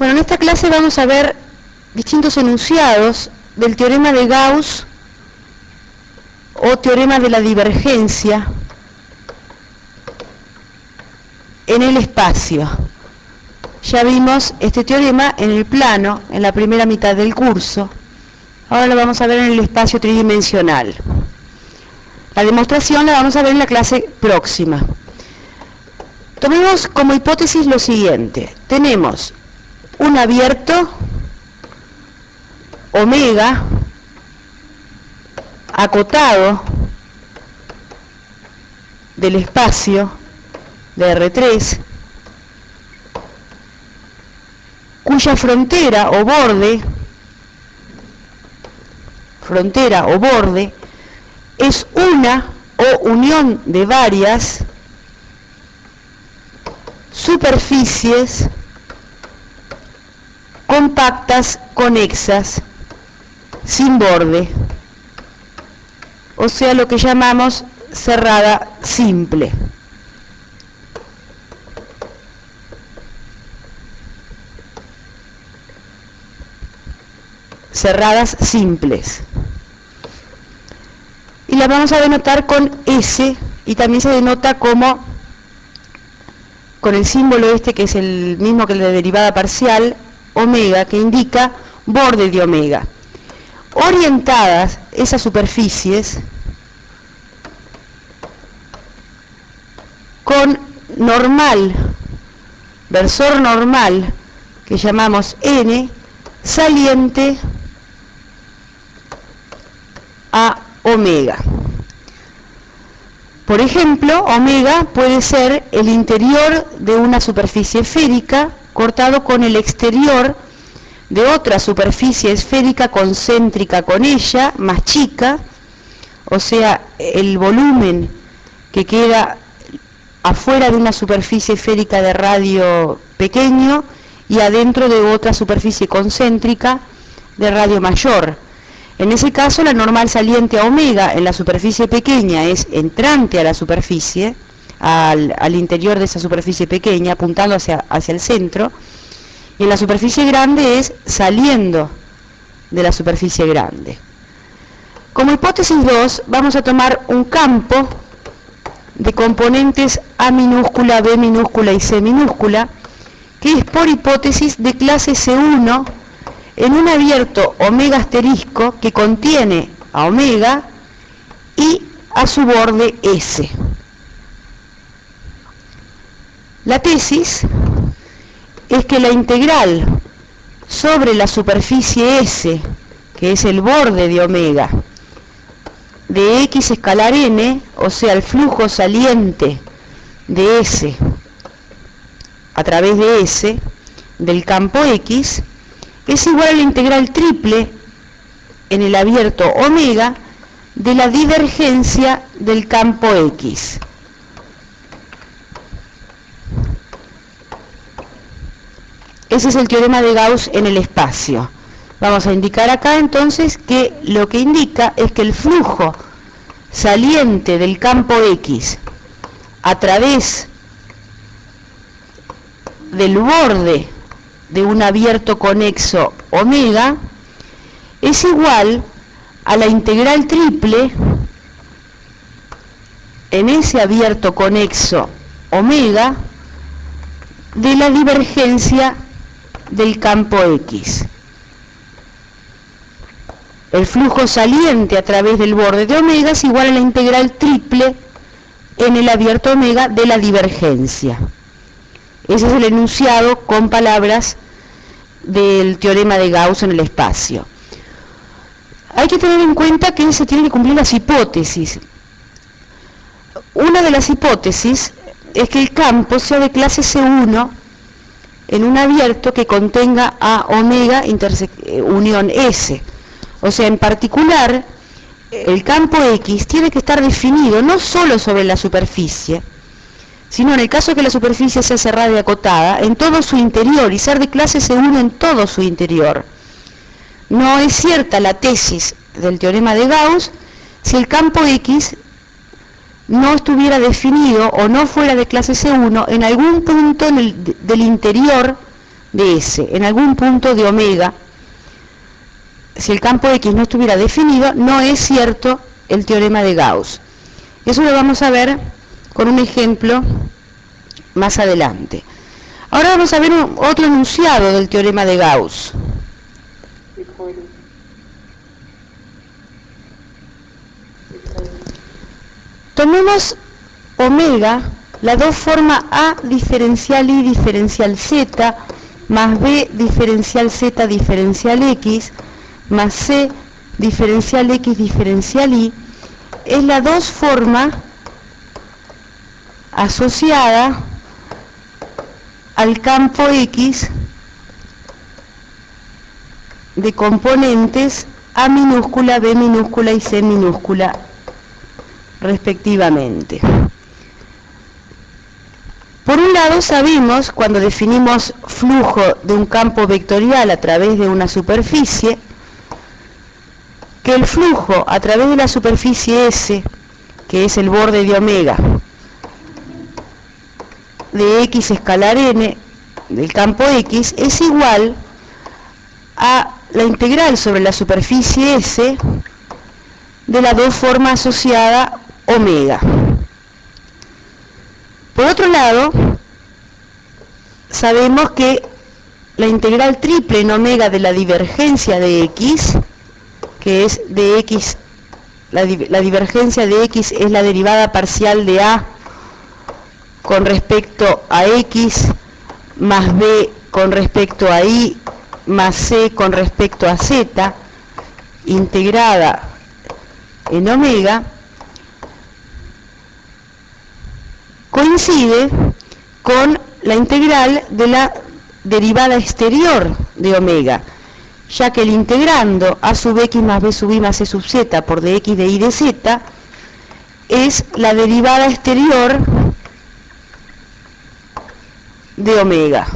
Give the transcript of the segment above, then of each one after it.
Bueno, en esta clase vamos a ver distintos enunciados del teorema de Gauss o teorema de la divergencia en el espacio. Ya vimos este teorema en el plano, en la primera mitad del curso. Ahora lo vamos a ver en el espacio tridimensional. La demostración la vamos a ver en la clase próxima. Tomemos como hipótesis lo siguiente. Tenemos un abierto omega acotado del espacio de R3, cuya frontera o borde es una o unión de varias superficies compactas conexas sin borde, o sea, lo que llamamos cerrada simple. Cerradas simples. Y la vamos a denotar con S, y también se denota como con el símbolo este, que es el mismo que el de derivada parcial, omega, que indica borde de omega. Orientadas esas superficies con normal, versor normal, que llamamos N, saliente a omega. Por ejemplo, omega puede ser el interior de una superficie esférica cortado con el exterior de otra superficie esférica concéntrica con ella, más chica, o sea, el volumen que queda afuera de una superficie esférica de radio pequeño y adentro de otra superficie concéntrica de radio mayor. En ese caso, la normal saliente a omega en la superficie pequeña es entrante a la superficie, al interior de esa superficie pequeña, apuntando hacia el centro, y en la superficie grande es saliendo de la superficie grande. Como hipótesis 2, vamos a tomar un campo de componentes A minúscula, B minúscula y C minúscula, que es por hipótesis de clase C1, en un abierto omega asterisco que contiene a omega y a su borde S. La tesis es que la integral sobre la superficie S, que es el borde de omega, de X escalar N, o sea, el flujo saliente de S a través de S, del campo X, es igual a la integral triple en el abierto omega de la divergencia del campo X. Ese es el teorema de Gauss en el espacio. Vamos a indicar acá entonces que lo que indica es que el flujo saliente del campo X a través del borde de un abierto conexo omega es igual a la integral triple en ese abierto conexo omega de la divergencia del campo X. El flujo saliente a través del borde de omega es igual a la integral triple en el abierto omega de la divergencia. Ese es el enunciado con palabras del teorema de Gauss en el espacio. Hay que tener en cuenta que se tienen que cumplir las hipótesis. Una de las hipótesis es que el campo sea de clase C1 en un abierto que contenga a omega unión S. O sea, en particular, el campo X tiene que estar definido no solo sobre la superficie, sino en el caso de que la superficie sea cerrada y acotada, en todo su interior, y ser de clase C1 en todo su interior. No es cierta la tesis del teorema de Gauss si el campo X no estuviera definido o no fuera de clase C1 en algún punto del interior de S, en algún punto de omega. Si el campo X no estuviera definido, no es cierto el teorema de Gauss. Eso lo vamos a ver con un ejemplo más adelante. Ahora vamos a ver otro enunciado del teorema de Gauss. Tomemos omega, la dos forma A diferencial Y diferencial Z, más B diferencial Z diferencial X, más C diferencial X diferencial Y, es la dos forma asociada al campo X de componentes A minúscula, B minúscula y C minúscula respectivamente. Por un lado sabemos, cuando definimos flujo de un campo vectorial a través de una superficie, que el flujo a través de la superficie S, que es el borde de omega, de X escalar n del campo X, es igual a la integral sobre la superficie S de la dos forma asociada omega. Por otro lado, sabemos que la integral triple en omega de la divergencia de X, que es de X, la divergencia de X es la derivada parcial de A con respecto a X, más B con respecto a Y, más C con respecto a Z, integrada en omega, coincide con la integral de la derivada exterior de omega, ya que el integrando a sub x más b sub y más c sub z por dx de y de z es la derivada exterior de omega.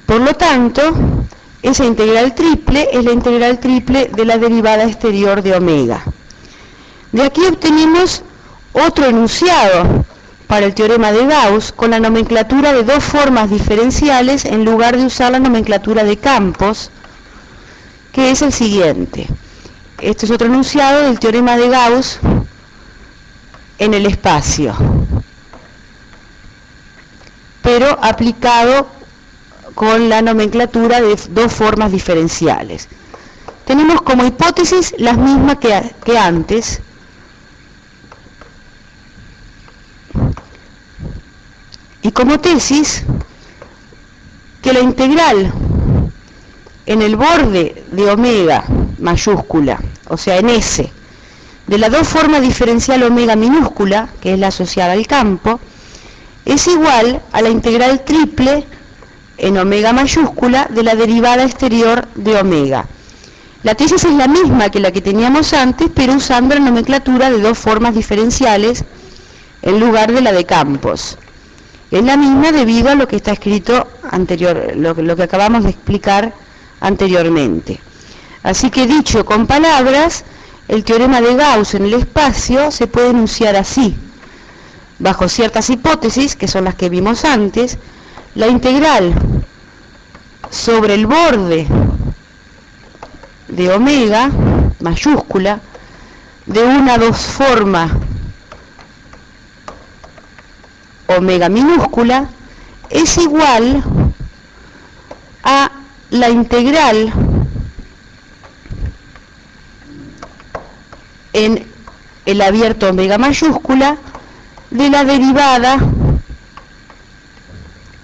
Por lo tanto, esa integral triple es la integral triple de la derivada exterior de omega. De aquí obtenemos otro enunciado para el teorema de Gauss con la nomenclatura de dos formas diferenciales en lugar de usar la nomenclatura de campos, que es el siguiente. Este es otro enunciado del teorema de Gauss en el espacio, pero aplicado con la nomenclatura de dos formas diferenciales. Tenemos como hipótesis las mismas que antes, y como tesis que la integral en el borde de omega mayúscula, o sea en S, de la dos forma diferencial omega minúscula, que es la asociada al campo, es igual a la integral triple en omega mayúscula de la derivada exterior de omega. La tesis es la misma que la que teníamos antes, pero usando la nomenclatura de dos formas diferenciales en lugar de la de campos. Es la misma debido a lo que está escrito anterior, lo que acabamos de explicar anteriormente. Así que dicho con palabras, el teorema de Gauss en el espacio se puede enunciar así. Bajo ciertas hipótesis, que son las que vimos antes, la integral sobre el borde de omega mayúscula de una dos forma omega minúscula es igual a la integral en el abierto omega mayúscula de la derivada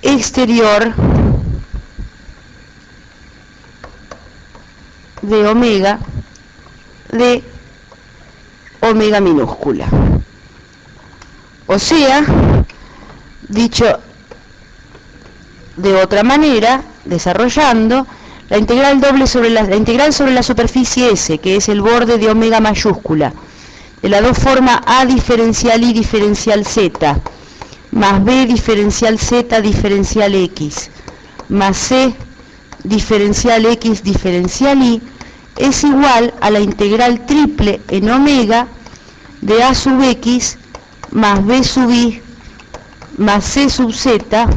exterior de omega de omega minúscula. O sea, dicho de otra manera, desarrollando, la integral sobre la superficie S, que es el borde de omega mayúscula, de la dos forma A diferencial Y diferencial Z, más B diferencial Z diferencial X, más C diferencial X diferencial Y, es igual a la integral triple en omega de A sub X más B sub Y más C sub Z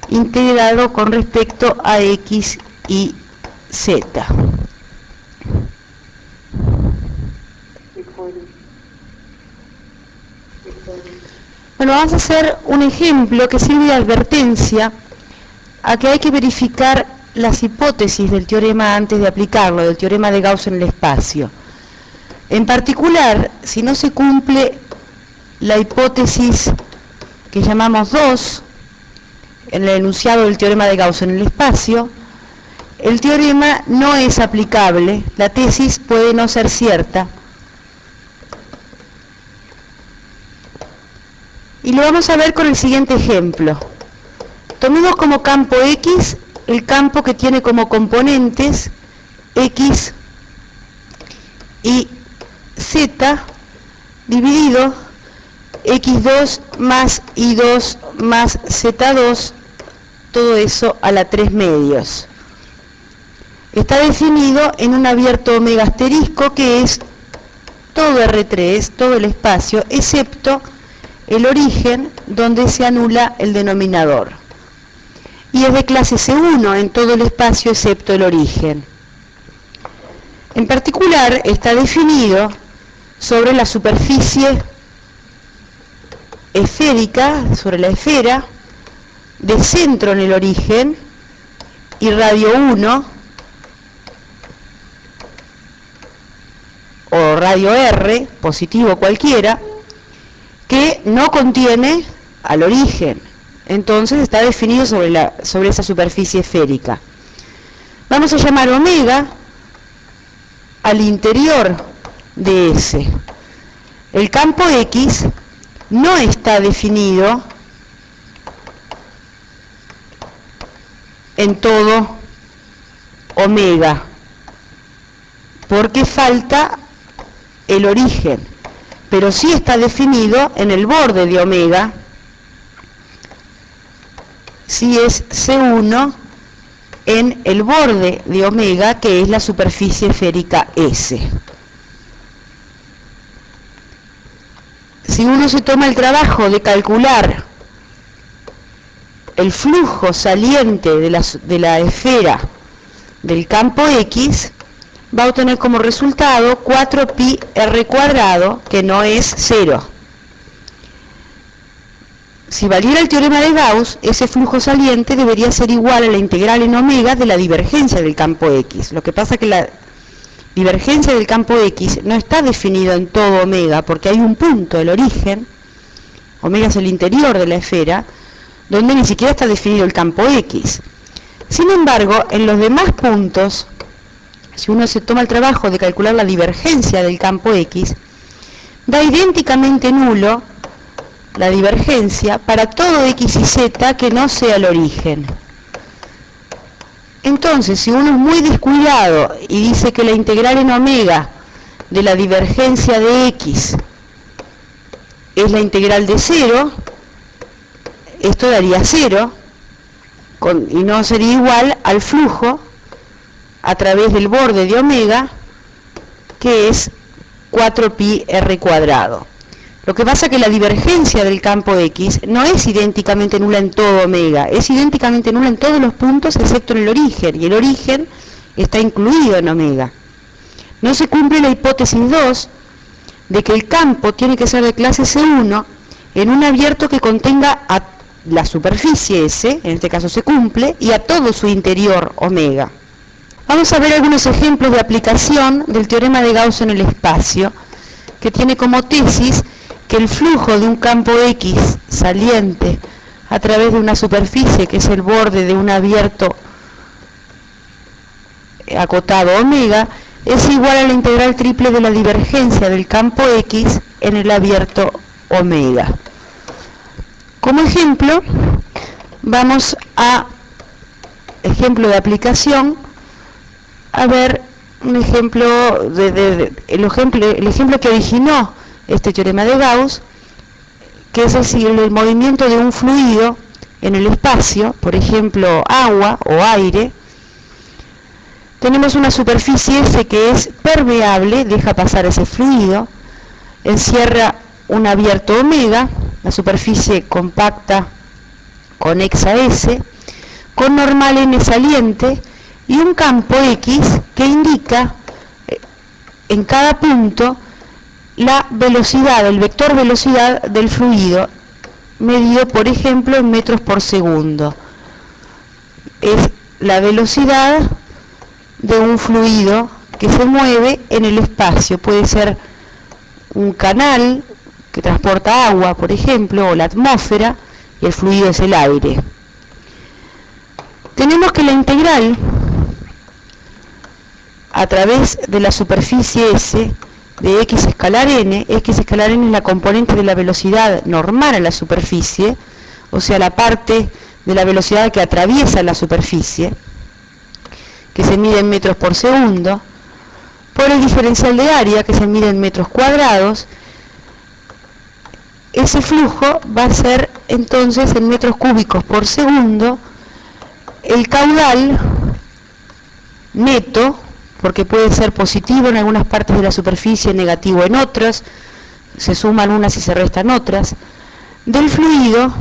integrado con respecto a X y Z. Bueno, vamos a hacer un ejemplo que sirve de advertencia a que hay que verificar las hipótesis del teorema antes de aplicarlo, del teorema de Gauss en el espacio. En particular, si no se cumple la hipótesis que llamamos 2 en el enunciado del teorema de Gauss en el espacio, el teorema no es aplicable, la tesis puede no ser cierta. Y lo vamos a ver con el siguiente ejemplo. Tomemos como campo X el campo que tiene como componentes X y Z dividido X2 más Y2 más Z2, todo eso a la 3 medios. Está definido en un abierto omega asterisco que es todo R3, todo el espacio, excepto el origen donde se anula el denominador. Y es de clase C1 en todo el espacio excepto el origen. En particular está definido sobre la superficie esférica, sobre la esfera, de centro en el origen y radio 1 o radio R, positivo cualquiera, que no contiene al origen. Entonces está definido sobre esa superficie esférica. Vamos a llamar omega al interior de S. El campo X no está definido en todo omega, porque falta el origen, pero sí está definido en el borde de omega, si es C1 en el borde de omega, que es la superficie esférica S. Si uno se toma el trabajo de calcular el flujo saliente de la esfera del campo X, va a obtener como resultado 4pi r cuadrado, que no es 0. Si valiera el teorema de Gauss, ese flujo saliente debería ser igual a la integral en omega de la divergencia del campo X. Lo que pasa es que la divergencia del campo X no está definida en todo omega, porque hay un punto, el origen, omega es el interior de la esfera, donde ni siquiera está definido el campo X. Sin embargo, en los demás puntos, si uno se toma el trabajo de calcular la divergencia del campo X, da idénticamente nulo la divergencia para todo X y Z que no sea el origen. Entonces, si uno es muy descuidado y dice que la integral en omega de la divergencia de X es la integral de 0, esto daría 0 y no sería igual al flujo a través del borde de omega, que es 4pi r cuadrado. Lo que pasa es que la divergencia del campo X no es idénticamente nula en todo omega, es idénticamente nula en todos los puntos excepto en el origen, y el origen está incluido en omega. No se cumple la hipótesis 2 de que el campo tiene que ser de clase C1 en un abierto que contenga a la superficie S, en este caso se cumple, y a todo su interior omega. Vamos a ver algunos ejemplos de aplicación del teorema de Gauss en el espacio, que tiene como tesis que el flujo de un campo X saliente a través de una superficie que es el borde de un abierto acotado omega es igual a la integral triple de la divergencia del campo X en el abierto omega. Como ejemplo, vamos a ejemplo de aplicación, a ver un ejemplo el ejemplo que originó este teorema de Gauss, que es decir, el movimiento de un fluido en el espacio, por ejemplo agua o aire. Tenemos una superficie S que es permeable, deja pasar ese fluido, encierra un abierto omega, la superficie compacta conexa a S, con normal n saliente y un campo X que indica en cada punto la velocidad, el vector velocidad del fluido, medido por ejemplo en metros por segundo. Es la velocidad de un fluido que se mueve en el espacio. Puede ser un canal que transporta agua, por ejemplo, o la atmósfera, y el fluido es el aire. Tenemos que la integral a través de la superficie S de x escalar n es la componente de la velocidad normal a la superficie, o sea, la parte de la velocidad que atraviesa la superficie, que se mide en metros por segundo, por el diferencial de área, que se mide en metros cuadrados. Ese flujo va a ser entonces en metros cúbicos por segundo. El caudal neto, porque puede ser positivo en algunas partes de la superficie, negativo en otras, se suman unas y se restan otras, del fluido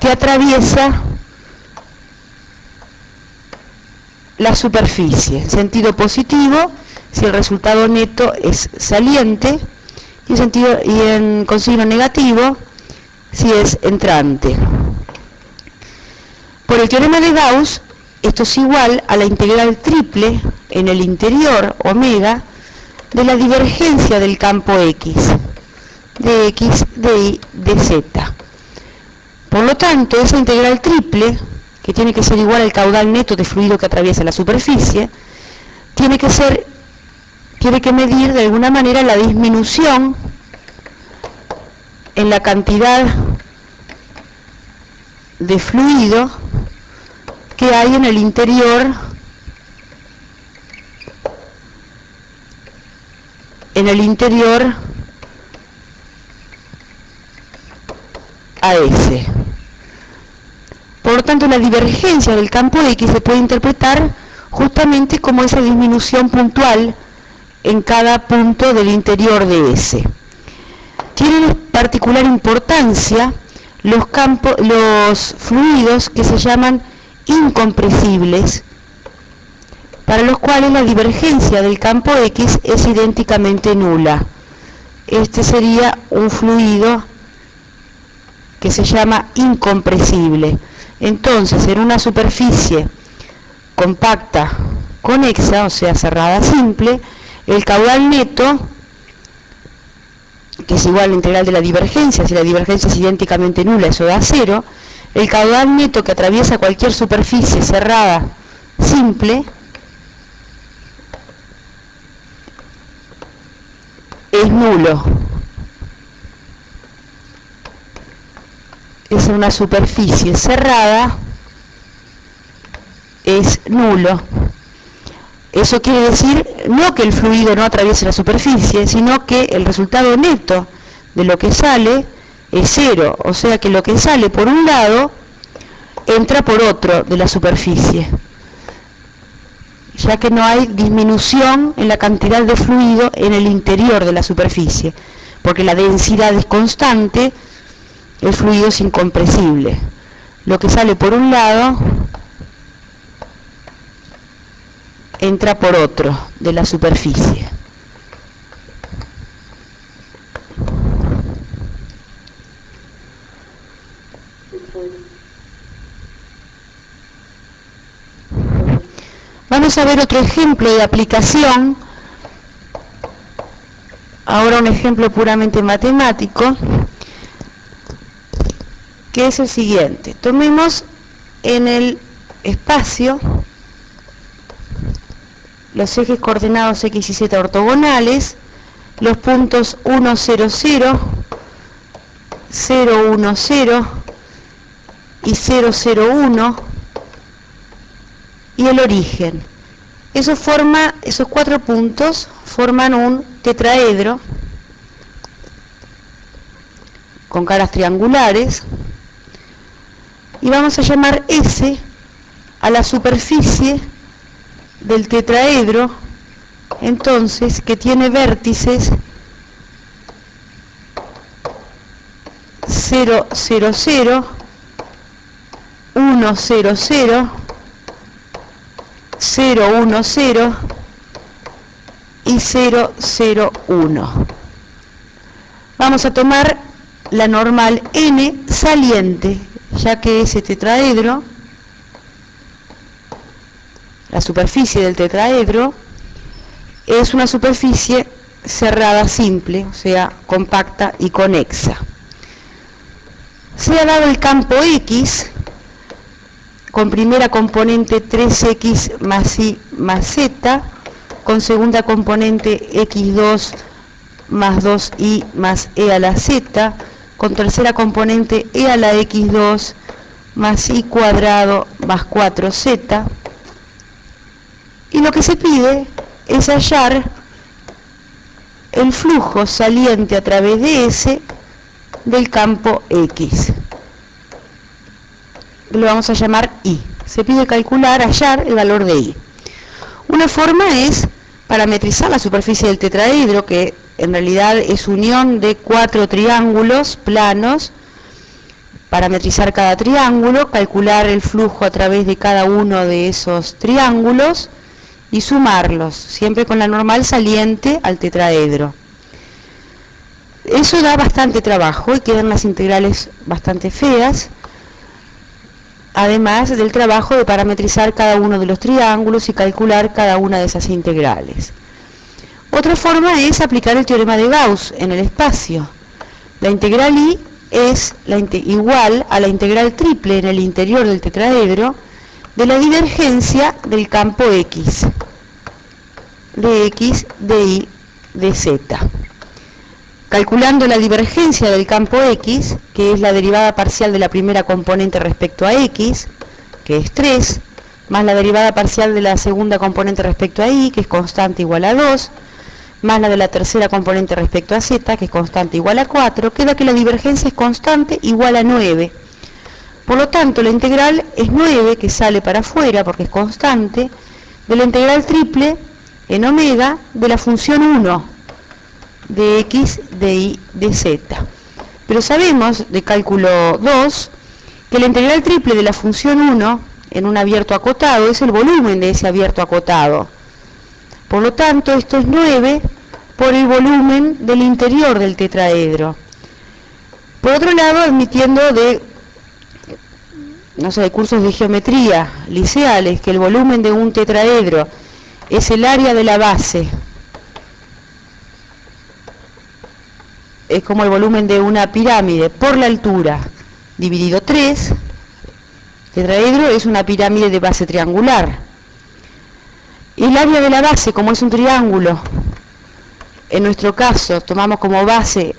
que atraviesa la superficie, en sentido positivo si el resultado neto es saliente, y con signo negativo si es entrante. Por el teorema de Gauss, esto es igual a la integral triple en el interior, omega, de la divergencia del campo X, de X, de Y, de Z. Por lo tanto, esa integral triple, que tiene que ser igual al caudal neto de fluido que atraviesa la superficie, tiene que medir de alguna manera la disminución en la cantidad de fluido que hay en el interior a S. Por lo tanto, la divergencia del campo X se puede interpretar justamente como esa disminución puntual en cada punto del interior de S. Tienen particular importancia los fluidos que se llaman incompresibles, para los cuales la divergencia del campo X es idénticamente nula. Este sería un fluido que se llama incompresible. Entonces, en una superficie compacta conexa, o sea, cerrada simple, el caudal neto, que es igual a la integral de la divergencia, si la divergencia es idénticamente nula, eso da 0, el caudal neto que atraviesa cualquier superficie cerrada simple es nulo. Es una superficie cerrada, es nulo. Eso quiere decir no que el fluido no atraviese la superficie, sino que el resultado neto de lo que sale es 0, o sea que lo que sale por un lado entra por otro de la superficie, ya que no hay disminución en la cantidad de fluido en el interior de la superficie, porque la densidad es constante, el fluido es incompresible. Lo que sale por un lado entra por otro de la superficie. Vamos a ver otro ejemplo de aplicación. Ahora un ejemplo puramente matemático, que es el siguiente. Tomemos en el espacio los ejes coordenados X y Z ortogonales, los puntos 1, 0, 0, 0, 1, 0 y 0, 0, 1, y el origen. Esos 4 puntos forman un tetraedro con caras triangulares, y vamos a llamar S a la superficie del tetraedro, entonces, que tiene vértices 0, 0, 0, 1, 0, 0, 0, 1, 0 y 0, 0, 1. Vamos a tomar la normal n saliente, ya que ese tetraedro, la superficie del tetraedro, es una superficie cerrada simple, o sea, compacta y conexa. Se ha dado el campo X, con primera componente 3x más y más z, con segunda componente x2 más 2y más e a la z, con tercera componente e a la x2 más y cuadrado más 4z, y lo que se pide es hallar el flujo saliente a través de S del campo X. Lo vamos a llamar I. Se pide calcular, hallar el valor de I. Una forma es parametrizar la superficie del tetraedro, que en realidad es unión de 4 triángulos planos. Parametrizar cada triángulo, calcular el flujo a través de cada uno de esos triángulos y sumarlos, siempre con la normal saliente al tetraedro. Eso da bastante trabajo y quedan las integrales bastante feas, además del trabajo de parametrizar cada uno de los triángulos y calcular cada una de esas integrales. Otra forma es aplicar el teorema de Gauss en el espacio. La integral I es igual a la integral triple en el interior del tetraedro de la divergencia del campo X, de X, de Y, de Z. Calculando la divergencia del campo X, que es la derivada parcial de la primera componente respecto a X, que es 3, más la derivada parcial de la segunda componente respecto a Y, que es constante igual a 2, más la de la tercera componente respecto a Z, que es constante igual a 4, queda que la divergencia es constante igual a 9. Por lo tanto, la integral es 9, que sale para afuera porque es constante, de la integral triple en omega de la función 1 de X, de Y, de Z. Pero sabemos de cálculo 2 que la integral triple de la función 1 en un abierto acotado es el volumen de ese abierto acotado. Por lo tanto, esto es 9 por el volumen del interior del tetraedro. Por otro lado, admitiendo de cursos de geometría liceales, que el volumen de un tetraedro es el área de la base, es como el volumen de una pirámide por la altura dividido 3, tetraedro es una pirámide de base triangular. El área de la base, como es un triángulo, en nuestro caso tomamos como base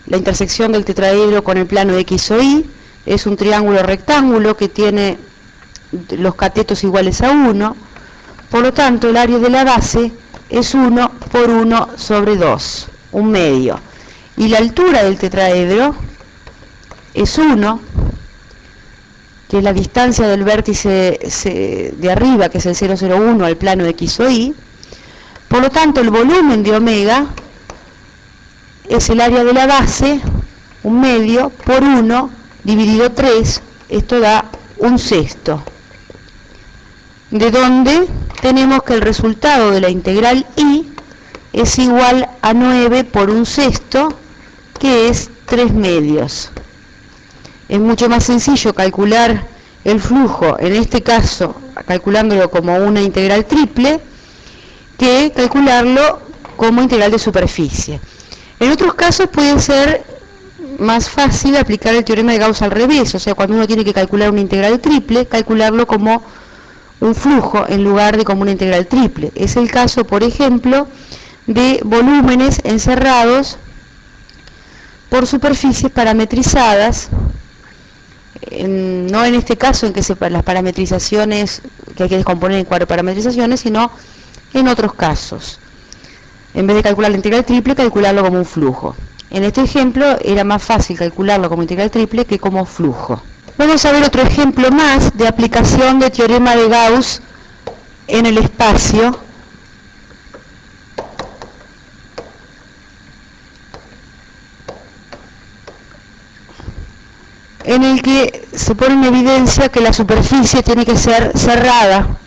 la intersección del tetraedro con el plano X o Y, es un triángulo rectángulo que tiene los catetos iguales a 1, por lo tanto el área de la base es 1 por 1 sobre 2, un medio. Y la altura del tetraedro es 1, que es la distancia del vértice de arriba, que es el 0,01 al plano X o Y. Por lo tanto, el volumen de omega es el área de la base, un medio, por 1, dividido 3, esto da un sexto. De donde tenemos que el resultado de la integral I es igual a 9 por un sexto, que es 3 medios. Es mucho más sencillo calcular el flujo, en este caso, calculándolo como una integral triple, que calcularlo como integral de superficie. En otros casos puede ser más fácil aplicar el teorema de Gauss al revés, o sea, cuando uno tiene que calcular una integral triple, calcularlo como un flujo en lugar de como una integral triple. Es el caso, por ejemplo, de volúmenes encerrados por superficies parametrizadas, no en este caso en que las parametrizaciones, que hay que descomponer en 4 parametrizaciones, sino en otros casos. En vez de calcular la integral triple, calcularlo como un flujo. En este ejemplo era más fácil calcularlo como integral triple que como flujo. Vamos a ver otro ejemplo más de aplicación de teorema de Gauss en el espacio. en el que se pone en evidencia que la superficie tiene que ser cerrada,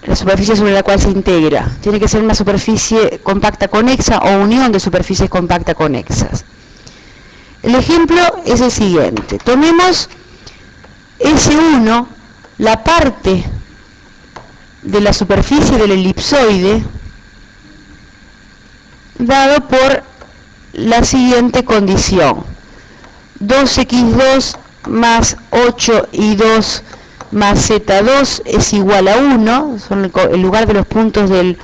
la superficie sobre la cual se integra. Tiene que ser una superficie compacta conexa o unión de superficies compactas conexas. El ejemplo es el siguiente. Tomemos S1, la parte de la superficie del elipsoide, dado por la siguiente condición. 2x2 más 8y2 más z2 es igual a 1, son el lugar de los puntos del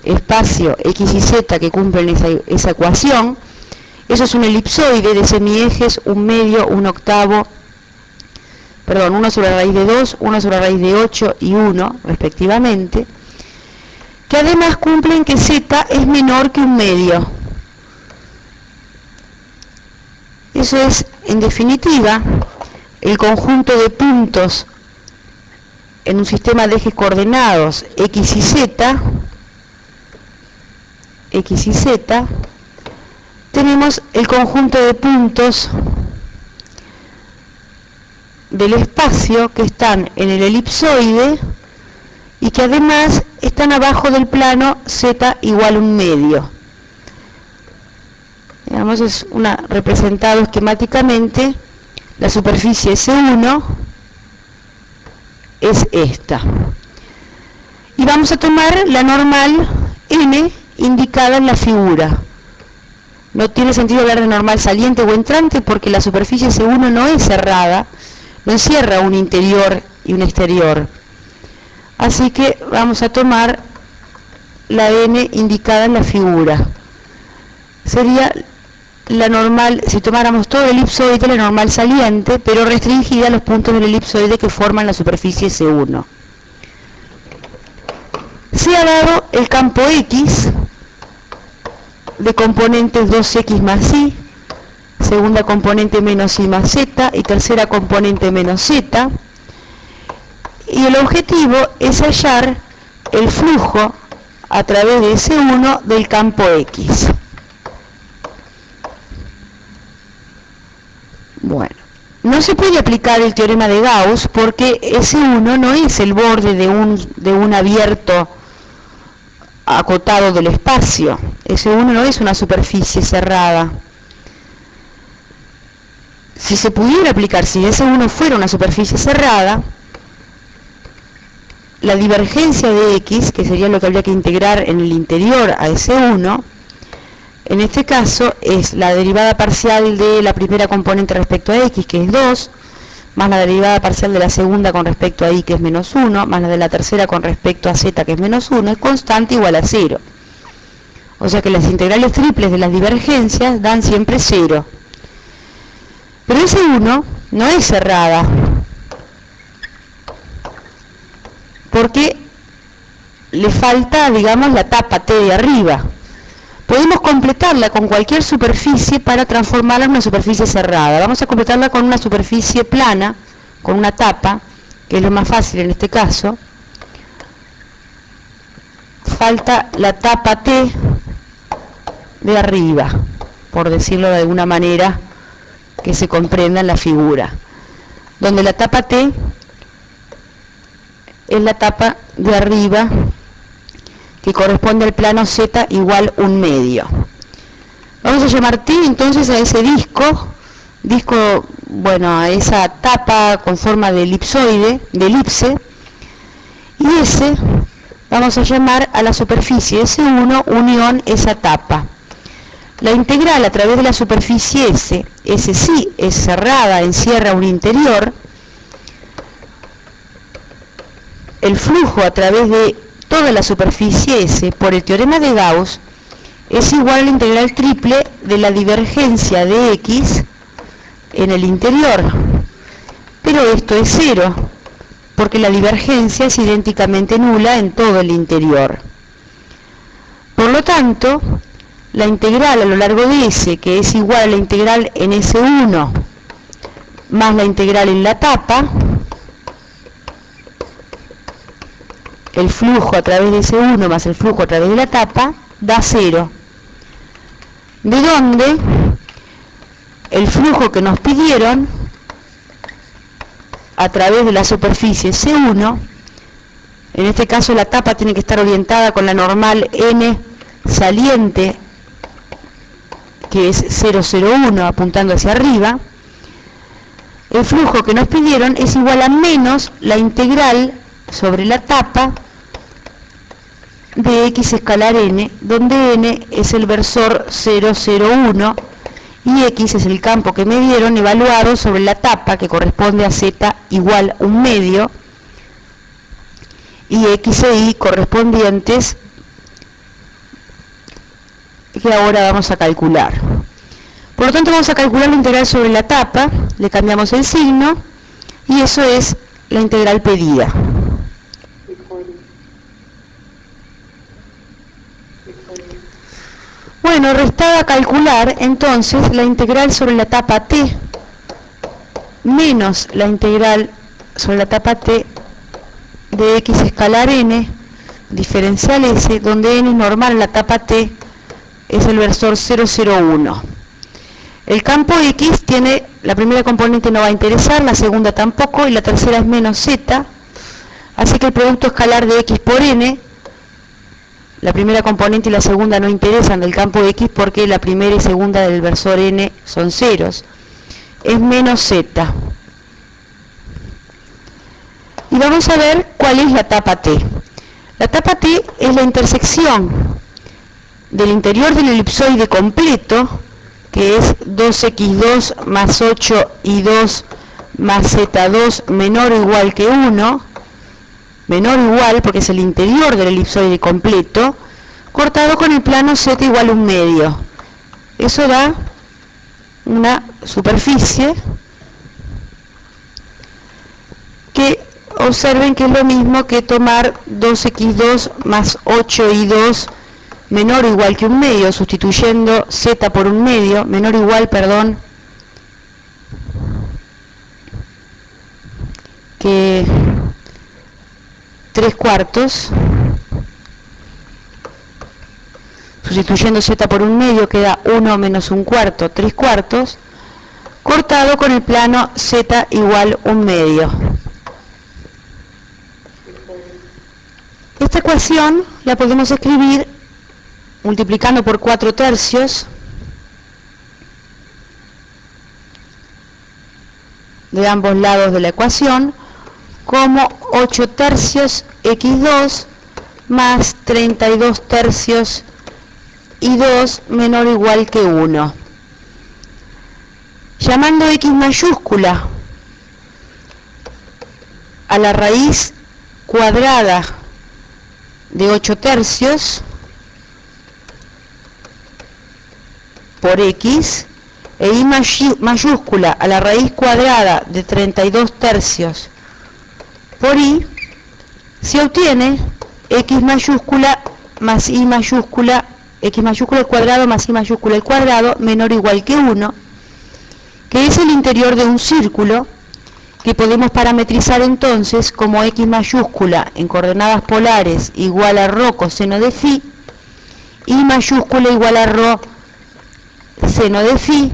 espacio x y z que cumplen esa ecuación. Eso es un elipsoide de semiejes 1/2, 1/8, perdón, 1 sobre la raíz de 2, 1 sobre la raíz de 8 y 1, respectivamente, que además cumplen que z es menor que 1/2. Eso es, en definitiva, el conjunto de puntos en un sistema de ejes coordenados x y z, tenemos el conjunto de puntos del espacio que están en el elipsoide y que además están abajo del plano z igual 1/2. Digamos, es representado esquemáticamente, la superficie S1 es esta. Y vamos a tomar la normal n indicada en la figura. No tiene sentido hablar de normal saliente o entrante porque la superficie S1 no es cerrada, no encierra un interior y un exterior. Así que vamos a tomar la n indicada en la figura. Sería la normal, si tomáramos todo el elipsoide, la normal saliente, pero restringida a los puntos del elipsoide que forman la superficie S1. Se ha dado el campo X de componentes 2x más y, segunda componente menos y más z y tercera componente menos z, y el objetivo es hallar el flujo a través de S1 del campo X. Bueno, no se puede aplicar el teorema de Gauss porque S1 no es el borde de un abierto acotado del espacio. S1 no es una superficie cerrada. Si se pudiera aplicar, si S1 fuera una superficie cerrada, la divergencia de X, que sería lo que habría que integrar en el interior a S1, en este caso es la derivada parcial de la primera componente respecto a X, que es 2, más la derivada parcial de la segunda con respecto a Y, que es menos 1, más la de la tercera con respecto a Z, que es menos 1, es constante igual a 0. O sea que las integrales triples de las divergencias dan siempre 0. Pero S1 no es cerrada, porque le falta, digamos, la tapa T de arriba. Podemos completarla con cualquier superficie para transformarla en una superficie cerrada. Vamos a completarla con una superficie plana, con una tapa, que es lo más fácil en este caso. Falta la tapa T de arriba, por decirlo de alguna manera que se comprenda en la figura, donde la tapa T es la tapa de arriba que corresponde al plano Z igual 1/2. Vamos a llamar T entonces a ese disco, bueno, a esa tapa con forma de elipsoide, de elipse, y S vamos a llamar a la superficie S1 unión esa tapa. La integral a través de la superficie S sí es cerrada, encierra un interior. El flujo a través de toda la superficie S por el teorema de Gauss es igual a la integral triple de la divergencia de X en el interior. Pero esto es 0, porque la divergencia es idénticamente nula en todo el interior. Por lo tanto, la integral a lo largo de S, que es igual a la integral en S1 más la integral en la tapa, el flujo a través de S1 más el flujo a través de la tapa, da 0. De donde el flujo que nos pidieron a través de la superficie C1. En este caso la tapa tiene que estar orientada con la normal N saliente, que es 0,01, apuntando hacia arriba. El flujo que nos pidieron es igual a menos la integral sobre la tapa de x escalar n, donde n es el versor 0,01 y x es el campo que me dieron evaluado sobre la tapa, que corresponde a z igual 1/2, y x e y correspondientes, que ahora vamos a calcular. Por lo tanto, vamos a calcular la integral sobre la tapa, le cambiamos el signo, y eso es la integral pedida. Bueno, restaba calcular entonces la integral sobre la tapa t menos la integral sobre la tapa t de x escalar n, diferencial s, donde n es normal en la tapa t, es el versor 0,01. El campo x tiene, la primera componente no va a interesar, la segunda tampoco, y la tercera es menos z, así que el producto escalar de x por n, la primera componente y la segunda no interesan del campo x porque la primera y segunda del versor n son ceros, es menos z. Y vamos a ver cuál es la tapa t. La tapa t es la intersección del interior del elipsoide completo, que es 2x2 más 8y2 más z2 menor o igual que 1, menor o igual porque es el interior del elipsoide completo, cortado con el plano z igual 1/2. Eso da una superficie que observen que es lo mismo que tomar 2x2 más 8y2 menor o igual que 1/2, sustituyendo z por 1/2, menor o igual, perdón, que 3/4, sustituyendo z por 1/2 queda 1 menos 1/4, 3/4, cortado con el plano z igual 1/2. Esta ecuación la podemos escribir multiplicando por 4/3 de ambos lados de la ecuación, como 8/3 x2 más 32/3 y2 menor o igual que 1. Llamando x mayúscula a la raíz cuadrada de 8/3 por x, e y mayúscula a la raíz cuadrada de 32/3 por y, se obtiene x mayúscula más y mayúscula, x mayúscula al cuadrado más y mayúscula al cuadrado menor o igual que 1, que es el interior de un círculo, que podemos parametrizar entonces como x mayúscula en coordenadas polares igual a ρ coseno de phi, y mayúscula igual a ρ seno de phi,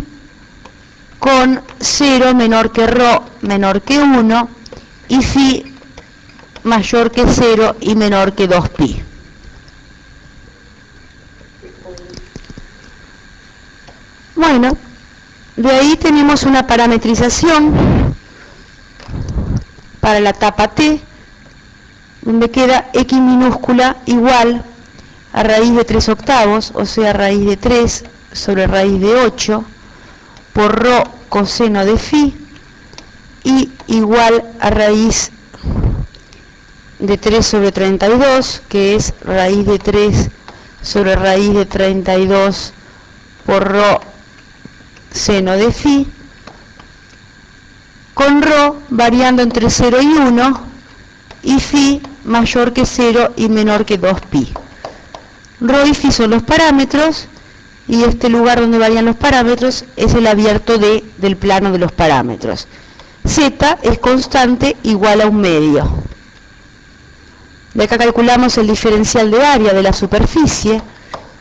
con 0 menor que ρ menor que 1 y phi mayor que 0 y menor que 2pi. Bueno, de ahí tenemos una parametrización para la tapa t, donde queda x minúscula igual a raíz de 3/8, o sea, raíz de 3 sobre raíz de 8 por ρ coseno de phi, y igual a raíz de 3 sobre 32, que es raíz de 3 sobre raíz de 32 por ρ seno de phi, con ρ variando entre 0 y 1 y phi mayor que 0 y menor que 2pi. Ρ y phi son los parámetros, y este lugar donde varían los parámetros es el abierto del plano de los parámetros. Z es constante igual a 1/2. De acá calculamos el diferencial de área de la superficie,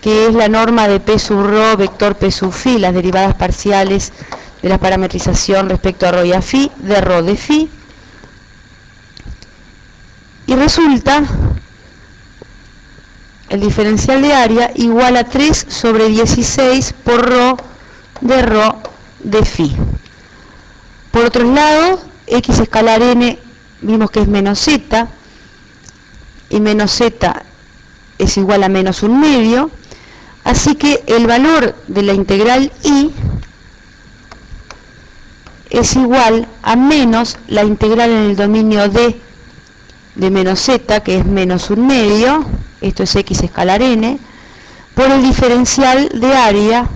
que es la norma de P sub ρ vector P sub phi, las derivadas parciales de la parametrización respecto a ρ y a phi, de ρ de phi, Y resulta el diferencial de área igual a 3 sobre 16 por rho de phi. Por otro lado, x escalar n vimos que es menos z, y menos z es igual a menos 1/2, así que el valor de la integral y es igual a menos la integral en el dominio d de menos z, que es menos 1/2, esto es x escalar n, por el diferencial de área,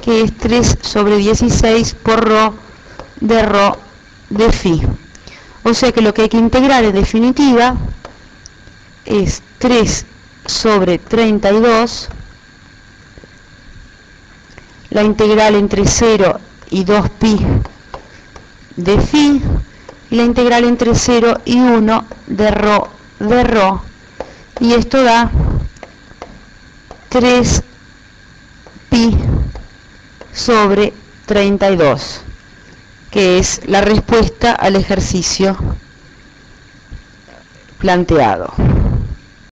que es 3 sobre 16 por rho de phi. O sea que lo que hay que integrar en definitiva es 3 sobre 32, la integral entre 0 y 2pi de phi, y la integral entre 0 y 1 de rho, y esto da 3pi sobre 32, que es la respuesta al ejercicio planteado.